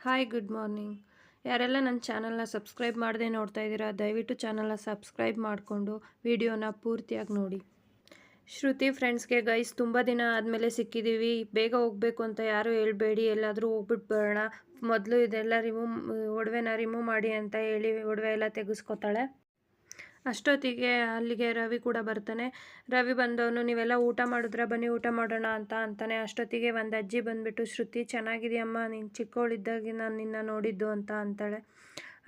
Hi good morning. ಯಾರೆಲ್ಲ ನನ್ನ ಚಾನಲ್ನ ಸಬ್ಸ್ಕ್ರೈಬ್ ಮಾಡದೆ ನೋಡ್ತಾ ಇದ್ದೀರಾ, ದಯವಿಟ್ಟು ಚಾನಲ್ನ ಸಬ್ಸ್ಕ್ರೈಬ್ ಮಾಡಿಕೊಂಡು ವಿಡಿಯೋನ ಪೂರ್ತಿಯಾಗಿ ನೋಡಿ. ಶ್ರುತಿ ಫ್ರೆಂಡ್ಸ್ಗೆ ಗೈಸ್ ತುಂಬ ದಿನ ಆದಮೇಲೆ ಸಿಕ್ಕಿದ್ದೀವಿ. ಬೇಗ ಹೋಗಬೇಕು ಅಂತ ಯಾರೂ ಹೇಳ್ಬೇಡಿ, ಎಲ್ಲಾದರೂ ಹೋಗ್ಬಿಟ್ಟು ಬರೋಣ. ಮೊದಲು ಇದೆಲ್ಲ ಒಡವೆನ ರಿಮೂವ್ ಮಾಡಿ ಅಂತ ಹೇಳಿ ಒಡವೆ ಎಲ್ಲ ತೆಗೆಸ್ಕೊತಾಳೆ. ಅಷ್ಟೊತ್ತಿಗೆ ಅಲ್ಲಿಗೆ ರವಿ ಕೂಡ ಬರ್ತಾನೆ. ರವಿ ಬಂದವನು ನೀವೆಲ್ಲ ಊಟ ಮಾಡಿದ್ರೆ ಬನ್ನಿ ಊಟ ಮಾಡೋಣ ಅಂತ ಅಂತಾನೆ. ಅಷ್ಟೊತ್ತಿಗೆ ಒಂದು ಅಜ್ಜಿ ಬಂದುಬಿಟ್ಟು ಶ್ರುತಿ ಚೆನ್ನಾಗಿದೆಯಮ್ಮ, ನೀನು ಚಿಕ್ಕವಳಿದ್ದಾಗಿ ನಾನು ನಿನ್ನ ನೋಡಿದ್ದು ಅಂತ ಅಂತಾಳೆ.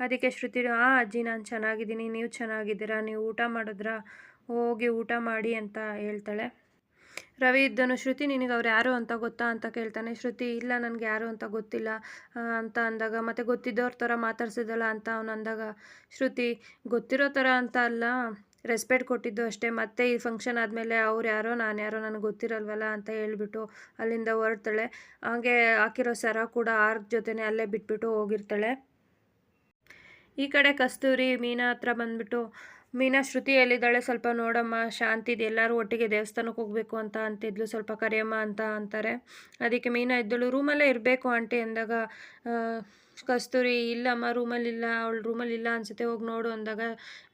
ಅದಕ್ಕೆ ಶ್ರುತಿ ಅಜ್ಜಿ ನಾನು ಚೆನ್ನಾಗಿದ್ದೀನಿ, ನೀವು ಚೆನ್ನಾಗಿದ್ದೀರಾ, ನೀವು ಊಟ ಮಾಡಿದ್ರಾ, ಹೋಗಿ ಊಟ ಮಾಡಿ ಅಂತ ಹೇಳ್ತಾಳೆ. ರವಿ ಇದ್ದನು ಶ್ರುತಿ ನಿನಗೆ ಅವ್ರು ಯಾರು ಅಂತ ಗೊತ್ತಾ ಅಂತ ಕೇಳ್ತಾನೆ. ಶ್ರುತಿ ಇಲ್ಲ ನನಗೆ ಯಾರು ಅಂತ ಗೊತ್ತಿಲ್ಲ ಅಂತ ಅಂದಾಗ, ಮತ್ತೆ ಗೊತ್ತಿದ್ದವ್ರ ಥರ ಮಾತಾಡ್ಸಿದಲ್ಲ ಅಂತ ಅವನು ಅಂದಾಗ, ಶ್ರುತಿ ಗೊತ್ತಿರೋ ಥರ ಅಂತ ಅಲ್ಲ, ರೆಸ್ಪೆಕ್ಟ್ ಕೊಟ್ಟಿದ್ದು ಅಷ್ಟೇ, ಮತ್ತೆ ಈ ಫಂಕ್ಷನ್ ಆದಮೇಲೆ ಅವ್ರು ಯಾರೋ ನಾನು ಯಾರೋ ನನಗೆ ಗೊತ್ತಿರಲ್ವಲ್ಲ ಅಂತ ಹೇಳ್ಬಿಟ್ಟು ಅಲ್ಲಿಂದ ಹೊರಡ್ತಾಳೆ. ಹಾಗೆ ಹಾಕಿರೋ ಸರ ಕೂಡ ಆರ್ ಜೊತೆನೆ ಅಲ್ಲೇ ಬಿಟ್ಬಿಟ್ಟು ಹೋಗಿರ್ತಾಳೆ. ಈ ಕಡೆ ಕಸ್ತೂರಿ ಮೀನಾ ಹತ್ರ ಬಂದ್ಬಿಟ್ಟು, ಮೀನಾ ಶ್ರುತಿ ಎಲ್ಲಿದ್ದಾಳೆ ಸ್ವಲ್ಪ ನೋಡಮ್ಮ, ಶಾಂತಿದು ಎಲ್ಲರೂ ಒಟ್ಟಿಗೆ ದೇವಸ್ಥಾನಕ್ಕೆ ಹೋಗಬೇಕು ಅಂತ ಅಂತಿದ್ಲು, ಸ್ವಲ್ಪ ಕರೆಯಮ್ಮ ಅಂತ ಅಂತಾರೆ. ಅದಕ್ಕೆ ಮೀನಾ ಇದ್ದಳು ರೂಮಲ್ಲೇ ಇರಬೇಕು ಆಂಟಿ ಅಂದಾಗ, ಕಸ್ತೂರಿ ಇಲ್ಲಮ್ಮ ರೂಮಲ್ಲಿಲ್ಲ, ಅವಳು ರೂಮಲ್ಲಿಲ್ಲ ಅನ್ಸುತ್ತೆ, ಹೋಗಿ ನೋಡು ಅಂದಾಗ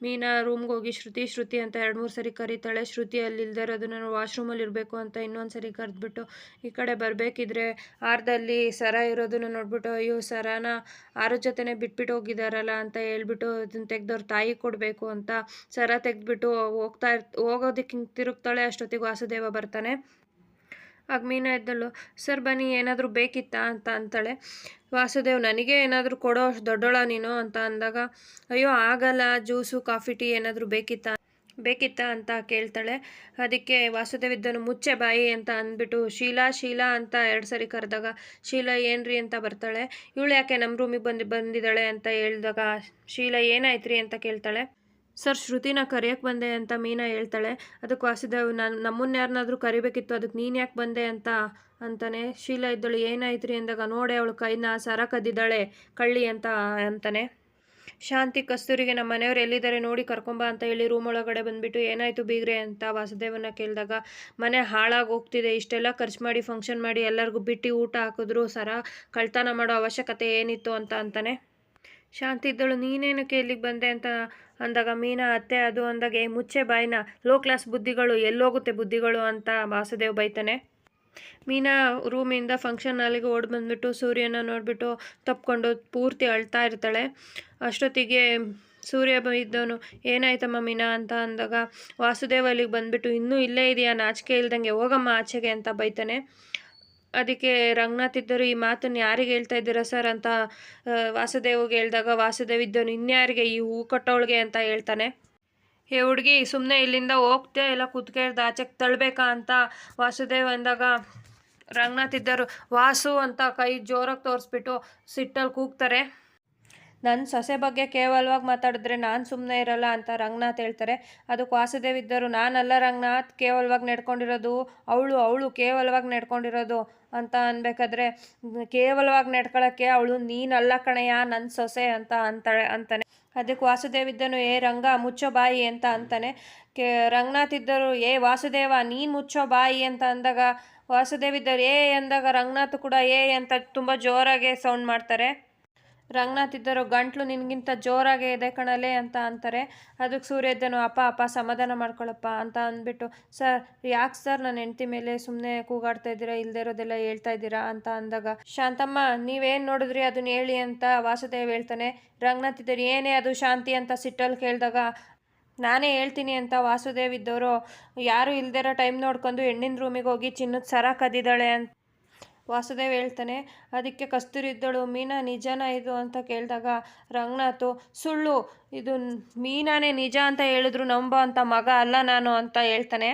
ಮೀನಾ ರೂಮ್ಗೆ ಹೋಗಿ ಶ್ರುತಿ ಅಂತ 2-3 ಸರಿ ಕರೀತಾಳೆ. ಶ್ರುತಿ ಅಲ್ಲಿಲ್ಲದೆ ಇರೋದು ನಾನು ವಾಶ್ರೂಮಲ್ಲಿ ಇರಬೇಕು ಅಂತ ಇನ್ನೊಂದು ಸರಿ ಕರೆದ್ಬಿಟ್ಟು ಈ ಕಡೆ ಬರಬೇಕಿದ್ರೆ ಹಾರದಲ್ಲಿ ಸರ ಇರೋದನ್ನ ನೋಡ್ಬಿಟ್ಟು, ಅಯ್ಯೋ ಸರನ ಆರ ಜೊತೆನೇ ಬಿಟ್ಬಿಟ್ಟು ಹೋಗಿದ್ದಾರಲ್ಲ ಅಂತ ಹೇಳ್ಬಿಟ್ಟು ಅದನ್ನ ತೆಗೆದವ್ರ ತಾಯಿ ಕೊಡಬೇಕು ಅಂತ ಸರ ತೆಗೆದ್ಬಿಟ್ಟು ಹೋಗೋದಕ್ಕೆ ಹಿಂಗೆ ತಿರುಗ್ತಾಳೆ. ಅಷ್ಟೊತ್ತಿಗೆ ವಾಸುದೇವ ಬರ್ತಾನೆ. ಆಗ ಮೀನಾ ಇದ್ದಳು, ಸರ್ ಬನ್ನಿ ಏನಾದರೂ ಬೇಕಿತ್ತಾ ಅಂತ ಅಂತಾಳೆ. ವಾಸುದೇವ್ ನನಗೆ ಏನಾದರೂ ಕೊಡೋ ಅಷ್ಟು ದೊಡ್ಡೋಳ ನೀನು ಅಂತ ಅಂದಾಗ, ಅಯ್ಯೋ ಆಗಲ್ಲ, ಜ್ಯೂಸು ಕಾಫಿ ಟೀ ಏನಾದರೂ ಬೇಕಿತ್ತಾ ಅಂತ ಕೇಳ್ತಾಳೆ. ಅದಕ್ಕೆ ವಾಸುದೇವ್ ಇದ್ದನು ಮುಚ್ಚೆ ಬಾಯಿ ಅಂತ ಅಂದ್ಬಿಟ್ಟು ಶೀಲಾ ಅಂತ 2 ಸರಿ ಕರೆದಾಗ, ಶೀಲಾ ಏನ್ರಿ ಅಂತ ಬರ್ತಾಳೆ. ಇವಳು ಯಾಕೆ ನಮ್ಮ ರೂಮಿಗೆ ಬಂದಿದ್ದಾಳೆ ಅಂತ ಹೇಳಿದಾಗ, ಶೀಲಾ ಏನಾಯ್ತ್ರಿ ಅಂತ ಕೇಳ್ತಾಳೆ. ಸರ್ ಶ್ರುತಿನ ಕರೆಯೋಕ್ಕೆ ಬಂದೆ ಅಂತ ಮೀನಾ ಹೇಳ್ತಾಳೆ. ಅದಕ್ಕೆ ವಾಸುದೇವ್ ನಮ್ಮನ್ನ ಯಾರನ್ನಾದರೂ ಕರಿಬೇಕಿತ್ತು, ಅದಕ್ಕೆ ನೀನು ಯಾಕೆ ಬಂದೆ ಅಂತ ಅಂತಾನೆ. ಶೀಲಾ ಇದ್ದಳು ಏನಾಯ್ತ್ರಿ ಅಂದಾಗ, ನೋಡೆ ಅವಳು ಕೈನ ಸರ ಕದ್ದಿದ್ದಾಳೆ ಕಳ್ಳಿ ಅಂತ ಅಂತಾನೆ. ಶಾಂತಿ ಕಸ್ತೂರಿಗೆ ನಮ್ಮ ಮನೆಯವ್ರು ಎಲ್ಲಿದ್ದಾರೆ ನೋಡಿ ಕರ್ಕೊಂಬ ಅಂತ ಹೇಳಿ ರೂಮ್ ಒಳಗಡೆ ಬಂದುಬಿಟ್ಟು ಏನಾಯಿತು ಬೀಗ್ರೆ ಅಂತ ವಾಸುದೇವನ ಕೇಳಿದಾಗ, ಮನೆ ಹಾಳಾಗಿ ಹೋಗ್ತಿದೆ, ಇಷ್ಟೆಲ್ಲ ಖರ್ಚು ಮಾಡಿ ಫಂಕ್ಷನ್ ಮಾಡಿ ಎಲ್ಲರಿಗೂ ಬಿಟ್ಟು ಊಟ ಹಾಕಿದ್ರು, ಸರ ಕಳ್ತನ ಮಾಡೋ ಅವಶ್ಯಕತೆ ಏನಿತ್ತು ಅಂತ ಅಂತಾನೆ. ಶಾಂತಿ ಇದ್ದಳು ನೀನೇನಕ್ಕೆ ಇಲ್ಲಿಗೆ ಬಂದೆ ಅಂತ ಅಂದಾಗ, ಮೀನಾ ಅತ್ತೆ ಅದು ಅಂದಾಗ, ಮುಚ್ಚೆ ಬಾಯಿನ, ಲೋ ಕ್ಲಾಸ್ ಬುದ್ಧಿಗಳು ಎಲ್ಲೋಗುತ್ತೆ ಬುದ್ಧಿಗಳು ಅಂತ ವಾಸುದೇವ್ ಬೈತಾನೆ. ಮೀನಾ ರೂಮಿಂದ ಫಂಕ್ಷನ್ ಹಾಲಿಗೆ ಓಡಿ ಬಂದುಬಿಟ್ಟು ಸೂರ್ಯನ ನೋಡಿಬಿಟ್ಟು ತಪ್ಕೊಂಡು ಪೂರ್ತಿ ಅಳ್ತಾ ಇರ್ತಾಳೆ. ಅಷ್ಟೊತ್ತಿಗೆ ಸೂರ್ಯ ಇದ್ದವನು ಏನಾಯ್ತಮ್ಮ ಮೀನಾ ಅಂತ ಅಂದಾಗ, ವಾಸುದೇವ್ ಅಲ್ಲಿಗೆ ಬಂದುಬಿಟ್ಟು ಇನ್ನೂ ಇಲ್ಲೇ ಇದೆಯಾ ನಾಚಿಕೆ ಇಲ್ದಂಗೆ, ಹೋಗಮ್ಮ ಆಚೆಗೆ ಅಂತ ಬೈತಾನೆ. ಅದಕ್ಕೆ ರಂಗನಾಥ್ ಇದ್ದರು ಈ ಮಾತನ್ನು ಯಾರಿಗೆ ಹೇಳ್ತಾ ಇದ್ದೀರಾ ಸರ್ ಅಂತ ವಾಸುದೇವ್ಗೆ ಹೇಳಿದಾಗ, ವಾಸುದೇವ್ ಇದ್ದವನು ಇನ್ಯಾರಿಗೆ ಈ ಹೂ ಕೊಟ್ಟವಳಿಗೆ ಅಂತ ಹೇಳ್ತಾನೆ. ಹೇ ಹುಡುಗಿ ಸುಮ್ಮನೆ ಇಲ್ಲಿಂದ ಹೋಗ್ತೇ ಇಲ್ಲ ಕುತ್ಕೇಳ್ದ ಆಚೆಗೆ ತಳ್ಳಬೇಕಾ ಅಂತ ವಾಸುದೇವ್ ಅಂದಾಗ, ರಂಗನಾಥ್ ಇದ್ದರು ವಾಸು ಅಂತ ಕೈ ಜೋರಾಗಿ ತೋರಿಸ್ಬಿಟ್ಟು ಸಿಟ್ಟಲ್ಲಿ ಕೂಗ್ತಾರೆ. ನನ್ನ ಸೊಸೆ ಬಗ್ಗೆ ಕೇವಲವಾಗಿ ಮಾತಾಡಿದ್ರೆ ನಾನು ಸುಮ್ಮನೆ ಇರಲ್ಲ ಅಂತ ರಂಗನಾಥ್ ಹೇಳ್ತಾರೆ. ಅದಕ್ಕೆ ವಾಸುದೇವ್ ಇದ್ದರು ನಾನಲ್ಲ ರಂಗನಾಥ್ ಕೇವಲವಾಗಿ ನಡ್ಕೊಂಡಿರೋದು, ಅವಳು ಕೇವಲವಾಗಿ ನಡ್ಕೊಂಡಿರೋದು ಅಂತ ಅನ್ಬೇಕಾದ್ರೆ, ಕೇವಲವಾಗಿ ನಡ್ಕೊಳ್ಳೋಕ್ಕೆ ಅವಳು ನೀನಲ್ಲ ಕಣಯ್ಯ ನನ್ನ ಸೊಸೆ ಅಂತ ಅಂತಾನೆ. ಅದಕ್ಕೆ ವಾಸುದೇವ್ ಇದ್ದನು ರಂಗ ಮುಚ್ಚೋ ಬಾಯಿ ಅಂತ ಅಂತಾನೆ. ರಂಗನಾಥ್ ಇದ್ದರು ವಾಸುದೇವ ನೀನು ಮುಚ್ಚೋ ಬಾಯಿ ಅಂತ ಅಂದಾಗ, ವಾಸುದೇವ್ ಇದ್ದರು ಅಂದಾಗ ರಂಗನಾಥ್ ಕೂಡ ಅಂತ ತುಂಬ ಜೋರಾಗೆ ಸೌಂಡ್ ಮಾಡ್ತಾರೆ. ರಂಗನಾಥ್ ಇದ್ದರು ಗಂಟ್ಲು ನಿನಗಿಂತ ಜೋರಾಗೆ ಇದೆ ಕಣಲೆ ಅಂತ ಅಂತಾರೆ. ಅದಕ್ಕೆ ಸೂರ್ಯ ಇದ್ದನು ಅಪ್ಪ ಸಮಾಧಾನ ಮಾಡ್ಕೊಳಪ್ಪ ಅಂತ ಅಂದ್ಬಿಟ್ಟು, ಸರ್ ಯಾಕೆ ಸರ್ ನನ್ನ ಹೆಂಡತಿ ಮೇಲೆ ಸುಮ್ಮನೆ ಕೂಗಾಡ್ತಾ ಇದ್ದೀರಾ, ಇಲ್ಲದೆ ಇರೋದೆಲ್ಲ ಹೇಳ್ತಾ ಇದ್ದೀರಾ ಅಂತ ಅಂದಾಗ, ಶಾಂತಮ್ಮ ನೀವೇನು ನೋಡಿದ್ರಿ ಅದನ್ನ ಹೇಳಿ ಅಂತ ವಾಸುದೇವ್ ಹೇಳ್ತಾನೆ. ರಂಗನಾಥ್ ಇದ್ದರು ಏನೇ ಅದು ಶಾಂತಿ ಅಂತ ಸಿಟ್ಟಲ್ಲಿ ಕೇಳಿದಾಗ, ನಾನೇ ಹೇಳ್ತೀನಿ ಅಂತ ವಾಸುದೇವ್ ಇದ್ದವರು ಯಾರು ಇಲ್ದಿರೋ ಟೈಮ್ ನೋಡ್ಕೊಂಡು ಹೆಣ್ಣಿನ ರೂಮಿಗೆ ಹೋಗಿ ಚಿನ್ನದ ಸರ ಕದ್ದಿದ್ದಾಳೆ ಅಂತ ವಾಸುದೇವ್ ಹೇಳ್ತಾನೆ. ಅದಕ್ಕೆ ಕಸ್ತೂರಿ ಇದ್ದಳು ಮೀನಾ ನಿಜನಾ ಇದು ಅಂತ ಕೇಳಿದಾಗ, ರಂಗನಾಥು ಸುಳ್ಳು, ಇದು ಮೀನಾನೇ ನಿಜ ಅಂತ ಹೇಳಿದ್ರು ನಂಬೋ ಅಂತ ಮಗ ಅಲ್ಲ ನಾನು ಅಂತ ಹೇಳ್ತಾನೆ.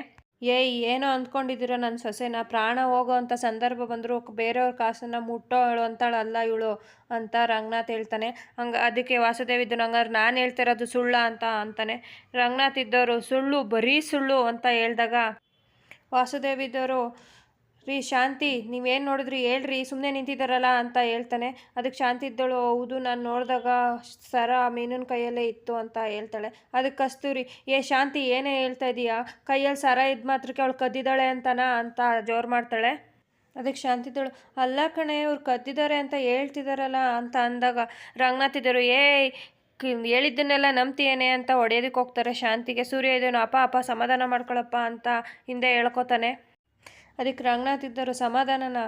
ಏನೋ ಅಂದ್ಕೊಂಡಿದ್ದೀರೋ ನನ್ನ ಸೊಸೆನ, ಪ್ರಾಣ ಹೋಗೋ ಅಂಥ ಸಂದರ್ಭ ಬಂದರೂ ಬೇರೆಯವ್ರ ಕಾಸನ್ನು ಮುಟ್ಟೋಳು ಅಂತಾಳಲ್ಲ ಇವಳು ಅಂತ ರಂಗನಾಥ್ ಹೇಳ್ತಾನೆ. ಅದಕ್ಕೆ ವಾಸುದೇವ್ ಇದ್ದು ಹಂಗಾರೆ ನಾನು ಹೇಳ್ತಿರೋದು ಸುಳ್ಳ ಅಂತ ಅಂತಾನೆ. ರಂಗನಾಥ್ ಇದ್ದವರು ಸುಳ್ಳು ಬರೀ ಸುಳ್ಳು ಅಂತ ಹೇಳಿದಾಗ, ವಾಸುದೇವ್ ಇದ್ದವರು ರೀ ಶಾಂತಿ ನೀವೇನು ನೋಡಿದ್ರಿ ಹೇಳ್ರಿ ಸುಮ್ಮನೆ ನಿಂತಿದ್ದಾರಲ್ಲ ಅಂತ ಹೇಳ್ತಾನೆ. ಅದಕ್ಕೆ ಶಾಂತಿ ಇದ್ದಳು ಹೌದು ನಾನು ನೋಡಿದಾಗ ಸರ ಮೀನಿನ ಕೈಯಲ್ಲೇ ಇತ್ತು ಅಂತ ಹೇಳ್ತಾಳೆ. ಅದಕ್ಕೆ ಕಸ್ತೂರಿ ಶಾಂತಿ ಏನೇ ಹೇಳ್ತಾ ಇದೀಯಾ, ಕೈಯಲ್ಲಿ ಸರ ಇದ್ದ ಮಾತ್ರಕ್ಕೆ ಅವಳು ಕದ್ದಿದ್ದಾಳೆ ಅಂತನಾ ಅಂತ ಜೋರು ಮಾಡ್ತಾಳೆ. ಅದಕ್ಕೆ ಶಾಂತಿದ್ದಳು, ಅಲ್ಲ ಕಣೆ ಅವ್ರು ಕದ್ದಿದ್ದಾರೆ ಅಂತ ಹೇಳ್ತಿದಾರಲ್ಲ ಅಂತ ಅಂದಾಗ ರಂಗನಾಥ್ ಇದ್ದರು, ಹೇಳಿದ್ದನ್ನೆಲ್ಲ ನಂಬ್ತೀಯೇನೆ ಅಂತ ಹೊಡೆಯೋದಕ್ಕೆ ಹೋಗ್ತಾರೆ ಶಾಂತಿಗೆ. ಸೂರ್ಯ ಇದೇನು, ಅಪ್ಪ ಅಪ್ಪ ಸಮಾಧಾನ ಮಾಡ್ಕೊಳಪ್ಪ ಅಂತ ಹಿಂದೆ ಹೇಳ್ಕೊತಾನೆ. ಅದಕ್ಕೆ ರಂಗನಾಥ್ ಇದ್ದರು, ಸಮಾಧಾನನ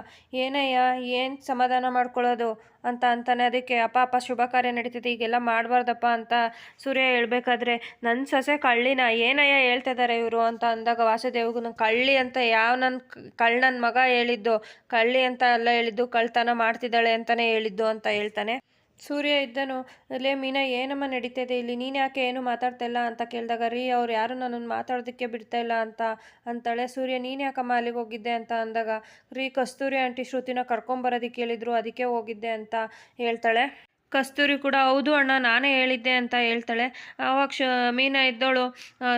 ಏನಯ್ಯ, ಏನು ಸಮಾಧಾನ ಮಾಡ್ಕೊಳ್ಳೋದು ಅಂತ ಅಂತಾನೆ. ಅದಕ್ಕೆ ಅಪ್ಪ ಅಪ್ಪ ಶುಭ ಕಾರ್ಯ ನಡೀತಿದೆ, ಈಗೆಲ್ಲ ಮಾಡಬಾರ್ದಪ್ಪ ಅಂತ ಸೂರ್ಯ ಹೇಳ್ಬೇಕಾದ್ರೆ, ನನ್ನ ಸೊಸೆ ಕಳ್ಳಿನ ಏನಯ್ಯ ಹೇಳ್ತಿದ್ದಾರೆ ಇವರು ಅಂತ ಅಂದಾಗ ವಾಸುದೇವ್ಗೂ, ಕಳ್ಳಿ ಅಂತ ಯಾವ ನನ್ನ ಮಗ ಹೇಳಿದ್ದು, ಕಳ್ಳಿ ಅಂತ ಅಲ್ಲ ಹೇಳಿದ್ದು, ಕಳ್ತನ ಮಾಡ್ತಿದ್ದಾಳೆ ಅಂತಲೇ ಹೇಳಿದ್ದು ಅಂತ ಹೇಳ್ತಾನೆ. ಸೂರ್ಯ ಇದ್ದನು, ಅಲ್ಲೇ ಮೀನಾ ಏನಮ್ಮ ನಡೀತಿದೆ ಇಲ್ಲಿ, ನೀನು ಯಾಕೆ ಏನು ಮಾತಾಡ್ತಾ ಇಲ್ಲ ಅಂತ ಕೇಳಿದಾಗ, ರೀ ಅವ್ರು ಯಾರು ನನ್ನನ್ನು ಮಾತಾಡೋದಕ್ಕೆ ಬಿಡ್ತಾ ಇಲ್ಲ ಅಂತ ಅಂತಾಳೆ. ಸೂರ್ಯ, ನೀನು ಯಾಕಮ್ಮ ಅಲ್ಲಿಗೆ ಹೋಗಿದ್ದೆ ಅಂತ ಅಂದಾಗ, ರೀ ಕಸ್ತೂರಿ ಆಂಟಿ ಶ್ರುತಿನ ಕರ್ಕೊಂಬರೋದಕ್ಕೆ ಹೇಳಿದ್ರು, ಅದಕ್ಕೆ ಹೋಗಿದ್ದೆ ಅಂತ ಹೇಳ್ತಾಳೆ. ಕಸ್ತೂರಿ ಕೂಡ, ಹೌದು ಅಣ್ಣ ನಾನೇ ಹೇಳಿದ್ದೆ ಅಂತ ಹೇಳ್ತಾಳೆ. ಆವಾಗ ಮೀನಾ ಇದ್ದವಳು,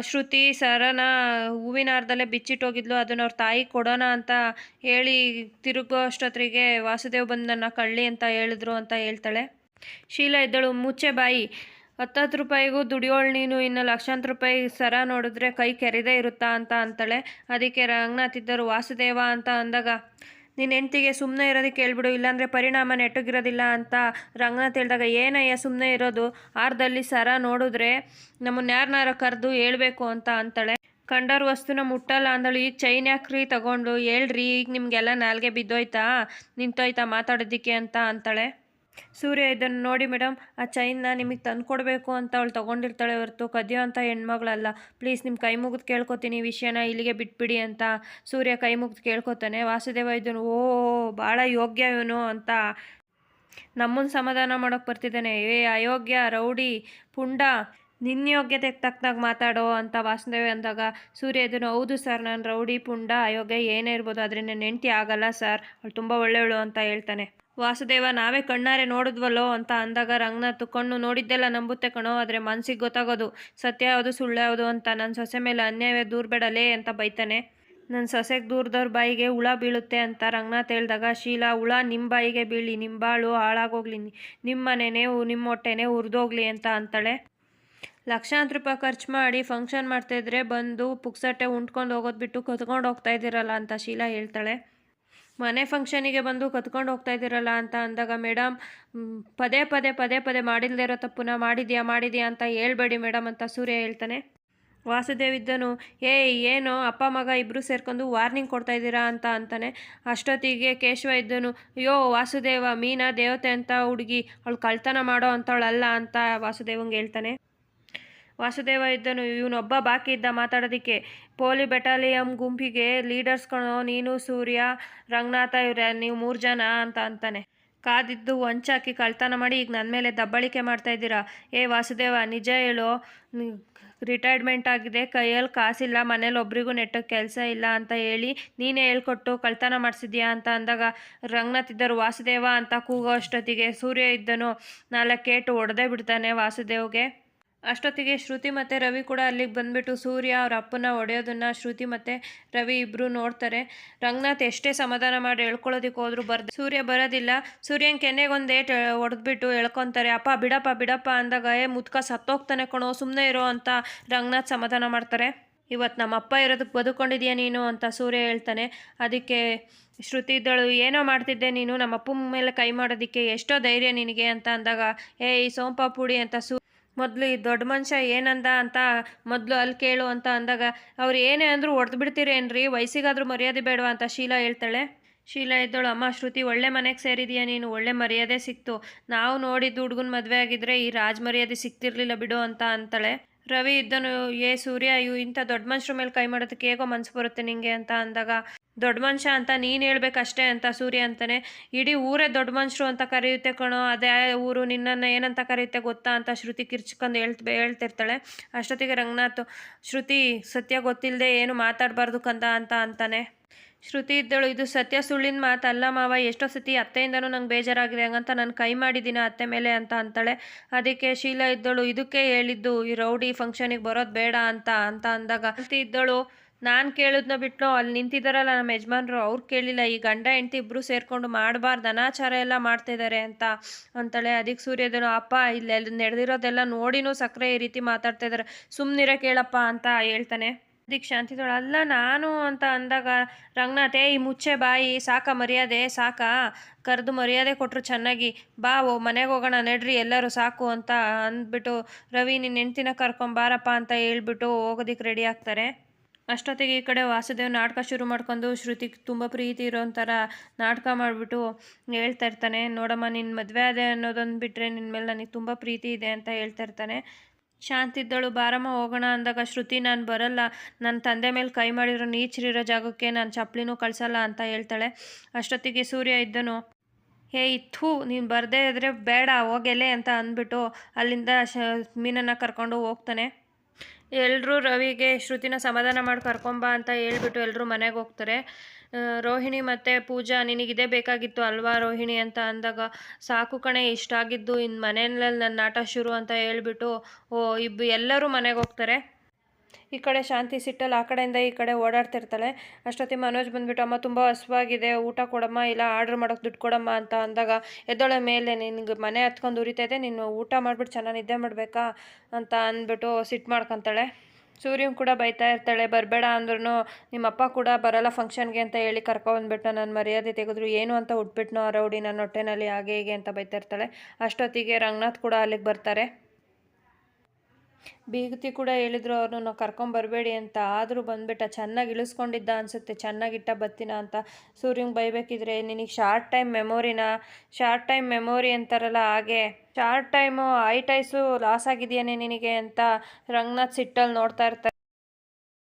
ಶ್ರುತಿ ಸರನ ಹೂವಿನ ಹಾರದಲ್ಲೇ ಬಿಚ್ಚಿಟ್ಟೋಗಿದ್ಲು, ಅದನ್ನ ಅವ್ರ ತಾಯಿ ಕೊಡೋಣ ಅಂತ ಹೇಳಿ ತಿರುಗೋ ಅಷ್ಟೊತ್ತಿಗೆ ವಾಸುದೇವ್ ಬಂದು ನನ್ನ ಕಳ್ಳಿ ಅಂತ ಹೇಳಿದ್ರು ಅಂತ ಹೇಳ್ತಾಳೆ. ಶೀಲಾ ಇದ್ದಳು, ಮುಚ್ಚೆ ಬಾಯಿ, 10 ರೂಪಾಯಿಗೂ ದುಡಿಯೋಳು ನೀನು, ಇನ್ನು ಲಕ್ಷಾಂತರ ರೂಪಾಯಿ ಸರ ನೋಡಿದ್ರೆ ಕೈ ಕೆರೆದೇ ಇರುತ್ತಾ ಅಂತ ಅಂತಾಳೆ. ಅದಕ್ಕೆ ರಂಗನಾಥ್ ಇದ್ದರು, ವಾಸುದೇವ ಅಂತ ಅಂದಾಗ, ನಿನ್ನ ಹೆಂಡ್ತಿಗೆ ಸುಮ್ಮನೆ ಇರೋದಕ್ಕೆ ಹೇಳ್ಬಿಡು, ಇಲ್ಲಾಂದರೆ ಪರಿಣಾಮ ನೆಟ್ಟಗಿರೋದಿಲ್ಲ ಅಂತ ರಂಗನಾಥ್ ಹೇಳಿದಾಗ, ಏನಯ್ಯ ಸುಮ್ಮನೆ ಇರೋದು, ಆರ್ದಲ್ಲಿ ಸರ ನೋಡಿದ್ರೆ ನಮ್ಮನ್ನ ಯಾರನ್ನಾರ ಕರೆದು ಹೇಳ್ಬೇಕು ಅಂತ ಅಂತಾಳೆ. ಕಂಡರ್ ವಸ್ತುನ ಮುಟ್ಟಲ್ಲ ಅಂದಳು. ಈಗ ಚೈನ್ ಯಾಕ್ರಿ ತಗೊಂಡು ಹೇಳ್ರಿ, ಈಗ ನಿಮಗೆಲ್ಲ ನಾಲ್ಗೆ ಬಿದ್ದೋಯ್ತಾ, ನಿಂತೋಯ್ತಾ ಮಾತಾಡೋದಕ್ಕೆ ಅಂತ ಅಂತಾಳೆ. ಸೂರ್ಯ ಇದನ್ನು ನೋಡಿ ಮೇಡಮ್, ಆ ಚೈನ್ನ ನಿಮಗೆ ತಂದು ಕೊಡಬೇಕು ಅಂತ ಅವಳು ತೊಗೊಂಡಿರ್ತಾಳೆ ಹೊರತು ಕದಿಯೋ ಅಂತ ಹೆಣ್ಮಗಳಲ್ಲ, ಪ್ಲೀಸ್ ನಿಮ್ಮ ಕೈ ಮುಗಿದು ಕೇಳ್ಕೊತೀನಿ ವಿಷಯನ ಇಲ್ಲಿಗೆ ಬಿಟ್ಬಿಡಿ ಅಂತ ಸೂರ್ಯ ಕೈ ಮುಗಿದು ಕೇಳ್ಕೊತಾನೆ. ವಾಸುದೇವ ಇದನ್ನು, ಓ ಭಾಳ ಯೋಗ್ಯ ಇವನು ಅಂತ ನಮ್ಮನ್ನು ಸಮಾಧಾನ ಮಾಡೋಕ್ಕೆ ಬರ್ತಿದ್ದಾನೆ, ಅಯೋಗ್ಯ ರೌಡಿ ಪುಂಡ, ನಿನ್ನ ಯೋಗ್ಯತೆಗೆ ತಕ್ಕನಾಗ ಮಾತಾಡೋ ಅಂತ ವಾಸುದೇವ ಅಂದಾಗ ಸೂರ್ಯ ಇದನ್ನು, ಹೌದು ಸರ್ ನಾನು ರೌಡಿ ಪುಂಡ ಅಯೋಗ್ಯ ಏನೇ ಇರ್ಬೋದು, ಆದರೆ ನನ್ನ ಹೆಂಡ್ತಿ ಆಗಲ್ಲ ಸರ್, ಅವಳು ತುಂಬ ಒಳ್ಳೆಯವಳು ಅಂತ ಹೇಳ್ತಾನೆ. ವಾಸುದೇವ, ನಾವೇ ಕಣ್ಣಾರೆ ನೋಡಿದ್ವಲ್ಲೋ ಅಂತ ಅಂದಾಗ ರಂಗನಾಥ್, ಕಣ್ಣು ನೋಡಿದ್ದೆಲ್ಲ ನಂಬುತ್ತೆ ಕಣೋ, ಆದರೆ ಮನಸ್ಸಿಗೆ ಗೊತ್ತಾಗೋದು ಸತ್ಯ ಯಾವುದು ಸುಳ್ಳು ಯಾವುದು ಅಂತ. ನನ್ನ ಸೊಸೆ ಮೇಲೆ ಅನ್ಯಾಯವೇ ದೂರ ಬೇಡಲೇ ಅಂತ ಬೈತಾನೆ. ನನ್ನ ಸೊಸೆಗೆ ದೂರದವ್ರ ಬಾಯಿಗೆ ಹುಳ ಬೀಳುತ್ತೆ ಅಂತ ರಂಗನಾಥ್ ಹೇಳಿದಾಗ ಶೀಲಾ, ಹುಳ ನಿಮ್ಮ ಬಾಯಿಗೆ ಬೀಳಿ ನಿಮ್ಮ ಬಾಳು ಹಾಳಾಗೋಗ್ಲಿ, ನಿಮ್ಮ ಮನೆನೇ ನಿಮ್ಮ ಹೊಟ್ಟೆನೇ ಉರಿದೋಗ್ಲಿ ಅಂತ ಅಂತಾಳೆ. ಲಕ್ಷಾಂತರ ರೂಪಾಯಿ ಖರ್ಚು ಮಾಡಿ ಫಂಕ್ಷನ್ ಮಾಡ್ತಾಯಿದ್ರೆ ಬಂದು ಪುಕ್ಸಟ್ಟೆ ಉಂಟ್ಕೊಂಡು ಹೋಗೋದು ಬಿಟ್ಟು ಕತ್ಕೊಂಡು ಹೋಗ್ತಾ ಇದ್ದೀರಲ್ಲ ಅಂತ ಶೀಲಾ ಹೇಳ್ತಾಳೆ. ಮನೆ ಫಂಕ್ಷನಿಗೆ ಬಂದು ಕತ್ಕೊಂಡು ಹೋಗ್ತಾ ಇದ್ದೀರಲ್ಲ ಅಂತ ಅಂದಾಗ, ಮೇಡಮ್ ಪದೇ ಪದೇ ಮಾಡಿಲ್ಲದೆ ಇರೋ ತಪ್ಪುನ ಮಾಡಿದ್ಯಾ ಅಂತ ಹೇಳ್ಬೇಡಿ ಮೇಡಮ್ ಅಂತ ಸೂರ್ಯ ಹೇಳ್ತಾನೆ. ವಾಸುದೇವ್ ಇದ್ದನು, ಏನು ಅಪ್ಪ ಮಗ ಇಬ್ಬರು ಸೇರ್ಕೊಂಡು ವಾರ್ನಿಂಗ್ ಕೊಡ್ತಾ ಇದ್ದೀರಾ ಅಂತ ಅಂತಾನೆ. ಅಷ್ಟೊತ್ತಿಗೆ ಕೇಶವ ಇದ್ದನು, ಅಯ್ಯೋ ವಾಸುದೇವ, ಮೀನಾ ದೇವತೆ ಅಂತ ಹುಡುಗಿ, ಅವಳು ಕಳ್ತನ ಮಾಡೋ ಅಂಥವಳಲ್ಲ ಅಂತ ವಾಸುದೇವಂಗೆ ಹೇಳ್ತಾನೆ. ವಾಸುದೇವ ಇದ್ದನು, ಇವನೊಬ್ಬ ಬಾಕಿ ಇದ್ದ ಮಾತಾಡೋದಕ್ಕೆ, ಪೋಲಿ ಬೆಟಾಲಿಯಂ ಗುಂಪಿಗೆ ಲೀಡರ್ಸ್ ಕಣೋ ನೀನು, ಸೂರ್ಯ, ರಂಗನಾಥ, ನೀವು 3 ಜನ ಅಂತ ಅಂತಾನೆ. ಕಾದಿದ್ದು ಹೊಂಚಾಕಿ ಕಳ್ತನ ಮಾಡಿ ಈಗ ನನ್ನ ಮೇಲೆ ದಬ್ಬಾಳಿಕೆ ಮಾಡ್ತಾ ಇದ್ದೀರಾ. ವಾಸುದೇವ ನಿಜ ಹೇಳೋ, ರಿಟೈರ್ಮೆಂಟ್ ಆಗಿದೆ, ಕೈಯಲ್ಲಿ ಕಾಸಿಲ್ಲ, ಮನೇಲಿ ಒಬ್ರಿಗೂ ನೆಟ್ಟಕ್ಕೆ ಕೆಲಸ ಇಲ್ಲ ಅಂತ ಹೇಳಿ ನೀನೇ ಹೇಳ್ಕೊಟ್ಟು ಕಳ್ತನ ಮಾಡಿಸಿದ್ಯಾ ಅಂತ ಅಂದಾಗ ರಂಗನಾಥ್ ಇದ್ದರು, ವಾಸುದೇವ ಅಂತ ಕೂಗೋ ಅಷ್ಟೊತ್ತಿಗೆ ಸೂರ್ಯ ಇದ್ದನು 4 ಏಟು ಹೊಡೆದೇ ಬಿಡ್ತಾನೆ ವಾಸುದೇವ್ಗೆ. ಅಷ್ಟೊತ್ತಿಗೆ ಶ್ರುತಿ ಮತ್ತು ರವಿ ಕೂಡ ಅಲ್ಲಿಗೆ ಬಂದುಬಿಟ್ಟು ಸೂರ್ಯ ಅವ್ರ ಅಪ್ಪನ ಹೊಡೆಯೋದನ್ನು ಶ್ರುತಿ ಮತ್ತು ರವಿ ಇಬ್ಬರು ನೋಡ್ತಾರೆ. ರಂಗನಾಥ್ ಎಷ್ಟೇ ಸಮಾಧಾನ ಮಾಡಿ ಹೇಳ್ಕೊಳ್ಳೋದಕ್ಕೆ ಹೋದ್ರು ಸೂರ್ಯ ಬರೋದಿಲ್ಲ. ಸೂರ್ಯನ ಕೆನ್ನೆಗೊಂದು ಏಟು ಹೊಡೆದ್ಬಿಟ್ಟು ಹೇಳ್ಕೊತಾರೆ. ಅಪ್ಪ ಬಿಡಪ್ಪ ಅಂದಾಗ, ಮುದ್ಕ ಸತ್ತೋಗ್ತಾನೆ ಕಣೋ, ಸುಮ್ಮನೆ ಇರೋ ಅಂತ ರಂಗನಾಥ್ ಸಮಾಧಾನ ಮಾಡ್ತಾರೆ. ಇವತ್ತು ನಮ್ಮಪ್ಪ ಇರೋದಕ್ಕೆ ಬದುಕೊಂಡಿದ್ಯಾ ನೀನು ಅಂತ ಸೂರ್ಯ ಹೇಳ್ತಾನೆ. ಅದಕ್ಕೆ ಶ್ರುತಿ ಇದ್ದಳು, ಏನೋ ಮಾಡ್ತಿದ್ದೆ ನೀನು, ನಮ್ಮ ಅಪ್ಪನ ಮೇಲೆ ಕೈ ಮಾಡೋದಕ್ಕೆ ಎಷ್ಟೋ ಧೈರ್ಯ ನಿನಗೆ ಅಂತ ಅಂದಾಗ, ಈ ಸೋಂಪ ಪುಡಿ ಅಂತ ಮೊದಲು ಈ ದೊಡ್ಡ ಮನುಷ್ಯ ಏನಂದ ಅಂತ ಮೊದಲು ಅಲ್ಲಿ ಕೇಳು ಅಂತ ಅಂದಾಗ, ಅವ್ರು ಏನೇ ಅಂದರೂ ಹೊಡೆದು ಬಿಡ್ತೀರೇನ್ರಿ, ವಯಸ್ಸಿಗಾದರೂ ಮರ್ಯಾದೆ ಬೇಡವಾ ಅಂತ ಶೀಲಾ ಹೇಳ್ತಾಳೆ. ಶೀಲಾ ಇದ್ದಳು, ಅಮ್ಮ ಶ್ರುತಿ ಒಳ್ಳೆ ಮನೆಗೆ ಸೇರಿದೀಯ ನೀನು, ಒಳ್ಳೆ ಮರ್ಯಾದೆ ಸಿಕ್ತು, ನಾವು ನೋಡಿದ್ದು ಹುಡುಗನ ಮದುವೆ ಆಗಿದ್ರೆ ಈ ರಾಜ ಮರ್ಯಾದೆ ಸಿಕ್ತಿರ್ಲಿಲ್ಲ ಬಿಡು ಅಂತ ಅಂತಾಳೆ. ರವಿ ಇದ್ದನು, ಸೂರ್ಯ ಇಂಥ ದೊಡ್ಡ ಮನುಷ್ಯರ ಮೇಲೆ ಕೈ ಮಾಡೋದಕ್ಕೆ ಹೇಗೋ ಮನಸ್ಸು ಬರುತ್ತೆ ನಿಂಗೆ ಅಂತ ಅಂದಾಗ, ದೊಡ್ಡ ಮನುಷ್ಯ ಅಂತ ನೀನು ಹೇಳ್ಬೇಕಷ್ಟೇ ಅಂತ ಸೂರ್ಯ ಅಂತಾನೆ. ಇಡೀ ಊರೇ ದೊಡ್ಡ ಮನುಷ್ಯರು ಅಂತ ಕರೆಯುತ್ತೆ ಕಣೋ, ಅದೇ ಊರು ನಿನ್ನನ್ನು ಏನಂತ ಕರೆಯುತ್ತೆ ಗೊತ್ತಾ ಅಂತ ಶ್ರುತಿ ಕಿರ್ಚ್ಕೊಂಡು ಹೇಳ್ತಿರ್ತಾಳೆ. ಅಷ್ಟೊತ್ತಿಗೆ ರಂಗನಾಥ್, ಶ್ರುತಿ ಸತ್ಯ ಗೊತ್ತಿಲ್ಲದೆ ಏನು ಮಾತಾಡಬಾರ್ದು ಕಂದ ಅಂತ ಅಂತಾನೆ. ಶ್ರುತಿ ಇದ್ದಳು, ಇದು ಸತ್ಯ ಸುಳ್ಳಿನ ಮಾತಲ್ಲ ಮಾವ, ಎಷ್ಟೋ ಸತಿ ಅತ್ತೆಯಿಂದನೂ ನಂಗೆ ಬೇಜಾರಾಗಿದೆ, ಹಂಗಂತ ನಾನು ಕೈ ಮಾಡಿದ್ದೀನ ಅತ್ತೆ ಮೇಲೆ ಅಂತ ಅಂತಾಳೆ. ಅದಕ್ಕೆ ಶೀಲಾ ಇದ್ದಳು, ಇದಕ್ಕೆ ಹೇಳಿದ್ದು ಈ ರೌಡಿ ಫಂಕ್ಷನಿಗೆ ಬರೋದು ಬೇಡ ಅಂತ ಅಂದಾಗ ಶ್ರುತಿ ಇದ್ದಳು, ನಾನು ಕೇಳಿದ್ನ ಬಿಟ್ಟು ಅಲ್ಲಿ ನಿಂತಿದ್ದಾರಲ್ಲ ನಮ್ಮ ಯಜಮಾನ್ರು, ಅವ್ರು ಕೇಳಿಲ್ಲ, ಈ ಗಂಡ ಹೆಂಡತಿ ಇಬ್ಬರು ಸೇರಿಕೊಂಡು ಮಾಡಬಾರ್ದು ಅನಾಚಾರ ಎಲ್ಲ ಮಾಡ್ತಿದ್ದಾರೆ ಅಂತ ಅಂತಾಳೆ. ಅದಕ್ಕೆ ಸೂರ್ಯದನು, ಅಪ್ಪ ಇಲ್ಲೆಲ್ಲ ನಡೆದಿರೋದೆಲ್ಲ ನೋಡಿನೂ ಸಕ್ಕರೆ ಈ ರೀತಿ ಮಾತಾಡ್ತಾ ಇದ್ದಾರೆ, ಸುಮ್ಮನಿರ ಕೇಳಪ್ಪ ಅಂತ ಹೇಳ್ತಾನೆ. ಅದಕ್ಕೆ ಶಾಂತಿದಳು ಅಲ್ಲ ನಾನು ಅಂತ ಅಂದಾಗ ರಂಗನಾಥ್ ಈ ಮುಚ್ಚೆ ಬಾಯಿ ಸಾಕ ಮರ್ಯಾದೆ ಸಾಕಾ ಕರೆದು ಮರ್ಯಾದೆ ಕೊಟ್ಟರು ಚೆನ್ನಾಗಿ ಬಾ ಮನೆಗೆ ಹೋಗೋಣ ನಡ್ರಿ ಎಲ್ಲರೂ ಸಾಕು ಅಂತ ಅಂದ್ಬಿಟ್ಟು ರವಿ ನಿನ್ನ ಹೆಂಡ್ತಿನ ಕರ್ಕೊಂಬಾರಪ್ಪ ಅಂತ ಹೇಳ್ಬಿಟ್ಟು ಹೋಗೋದಕ್ಕೆ ರೆಡಿ ಆಗ್ತಾರೆ. ಅಷ್ಟೊತ್ತಿಗೆ ಈ ಕಡೆ ವಾಸುದೇವ್ ನಾಟಕ ಶುರು ಮಾಡ್ಕೊಂಡು ಶ್ರುತಿಗೆ ತುಂಬ ಪ್ರೀತಿ ಇರೋ ಥರ ನಾಟಕ ಮಾಡಿಬಿಟ್ಟು ಹೇಳ್ತಾ ಇರ್ತಾನೆ, ನೋಡಮ್ಮ ನಿನ್ನ ಮದುವೆ ಅದೇ ಅನ್ನೋದೊಂದು ಬಿಟ್ಟರೆ ನಿನ್ನ ಮೇಲೆ ನನಗೆ ತುಂಬ ಪ್ರೀತಿ ಇದೆ ಅಂತ ಹೇಳ್ತಾ ಇರ್ತಾನೆ. ಶಾಂತಿದ್ದಳು ಬಾರಮ್ಮ ಹೋಗೋಣ ಅಂದಾಗ ಶ್ರುತಿ ನಾನು ಬರಲ್ಲ, ನನ್ನ ತಂದೆ ಮೇಲೆ ಕೈ ಮಾಡಿರೋ ನೀಚರಿರೋ ಜಾಗಕ್ಕೆ ನಾನು ಚಪ್ಪಲಿನೂ ಕಳಿಸಲ್ಲ ಅಂತ ಹೇಳ್ತಾಳೆ. ಅಷ್ಟೊತ್ತಿಗೆ ಸೂರ್ಯ ಇದ್ದನು, ಹೇ ಇತ್ತು ನೀನು ಬರದೇ ಇದ್ರೆ ಬೇಡ ಹೋಗೆಲೆ ಅಂತ ಅಂದ್ಬಿಟ್ಟು ಅಲ್ಲಿಂದ ಮೀನನ್ನು ಕರ್ಕೊಂಡು ಹೋಗ್ತಾನೆ. ಎಲ್ಲರೂ ರವಿಗೆ ಶ್ರುತಿನ ಸಮಾಧಾನ ಮಾಡಿ ಕರ್ಕೊಂಬ ಅಂತ ಹೇಳ್ಬಿಟ್ಟು ಎಲ್ಲರೂ ಮನೆಗೆ ಹೋಗ್ತಾರೆ. ರೋಹಿಣಿ ಮತ್ತು ಪೂಜಾ ನಿನಗಿದೇ ಬೇಕಾಗಿತ್ತು ಅಲ್ವಾ ರೋಹಿಣಿ ಅಂತ ಅಂದಾಗ ಸಾಕು ಕಣೆ ಇಷ್ಟ ಆಗಿದ್ದು ಇನ್ನು ಮನೆಯಲ್ಲಿ ನನ್ನ ನಾಟ ಶುರು ಅಂತ ಹೇಳ್ಬಿಟ್ಟು ಎಲ್ಲರೂ ಮನೆಗೆ ಹೋಗ್ತಾರೆ. ಈ ಕಡೆ ಶಾಂತಿ ಸಿಟ್ಟಲ್ಲಿ ಆ ಕಡೆಯಿಂದ ಈ ಕಡೆ ಓಡಾಡ್ತಿರ್ತಾಳೆ. ಅಷ್ಟೊತ್ತಿಗೆ ಮನೋಜ್ ಬಂದುಬಿಟ್ಟು ಅಮ್ಮ ತುಂಬ ಹಸುವಾಗಿದೆ ಊಟ ಕೊಡಮ್ಮ ಇಲ್ಲ ಆರ್ಡ್ರ್ ಮಾಡೋಕ್ಕೆ ದುಡ್ಡು ಕೊಡಮ್ಮ ಅಂತ ಅಂದಾಗ ಎದ್ದೊಳೆ ಮೇಲೆ ನಿನಗೆ ಮನೆ ಹತ್ಕೊಂಡು ಉರಿತೈತೆ ನೀನು ಊಟ ಮಾಡಿಬಿಟ್ಟು ಚೆನ್ನಾಗಿ ನಿದ್ದೆ ಮಾಡಬೇಕಾ ಅಂತ ಅಂದ್ಬಿಟ್ಟು ಸಿಟ್ಟು ಮಾಡ್ಕೊತಾಳೆ. ಸೂರ್ಯನ್ ಕೂಡ ಬೈತಾ ಇರ್ತಾಳೆ, ಬರಬೇಡ ಅಂದ್ರೂ ನಿಮ್ಮಪ್ಪ ಕೂಡ ಬರಲ್ಲ ಫಂಕ್ಷನ್ಗೆ ಅಂತ ಹೇಳಿ ಕರ್ಕೊಂಡ್ಬಿಟ್ಟು ನನ್ನ ಮರ್ಯಾದೆ ತೆಗೆದ್ರು ಏನು ಅಂತ ಉಟ್ಬಿಟ್ನೋ ಆ ರೌಡಿ ನನ್ನ ಹೊಟ್ಟೆನಲ್ಲಿ ಹಾಗೆ ಹೀಗೆ ಅಂತ ಬೈತಾ ಇರ್ತಾಳೆ. ಅಷ್ಟೊತ್ತಿಗೆ ರಂಗನಾಥ್ ಕೂಡ ಅಲ್ಲಿಗೆ ಬರ್ತಾರೆ. ಬೀಗತಿ ಕೂಡ ಹೇಳಿದ್ರು ಅವ್ರನ್ನ ಕರ್ಕೊಂಬರ್ಬೇಡಿ ಅಂತ, ಆದರೂ ಬಂದುಬಿಟ್ಟ ಚೆನ್ನಾಗಿ ಇಳಿಸ್ಕೊಂಡಿದ್ದ ಅನಿಸುತ್ತೆ ಚೆನ್ನಾಗಿಟ್ಟ ಬತ್ತಿನ ಅಂತ ಸೂರ್ಯಂಗೆ ಬೈಬೇಕಿದ್ರೆ ನಿನಗೆ ಶಾರ್ಟ್ ಟೈಮ್ ಮೆಮೊರಿ ಅಂತಾರಲ್ಲ ಹಾಗೆ ಶಾರ್ಟ್ ಟೈಮು ಐಟೈಸು ಲಾಸ್ ಆಗಿದೆಯೇನೆ ನಿನಗೆ ಅಂತ ರಂಗನಾಥ್ ಸಿಟ್ಟಲ್ಲಿ ನೋಡ್ತಾ ಇರ್ತಾರೆ.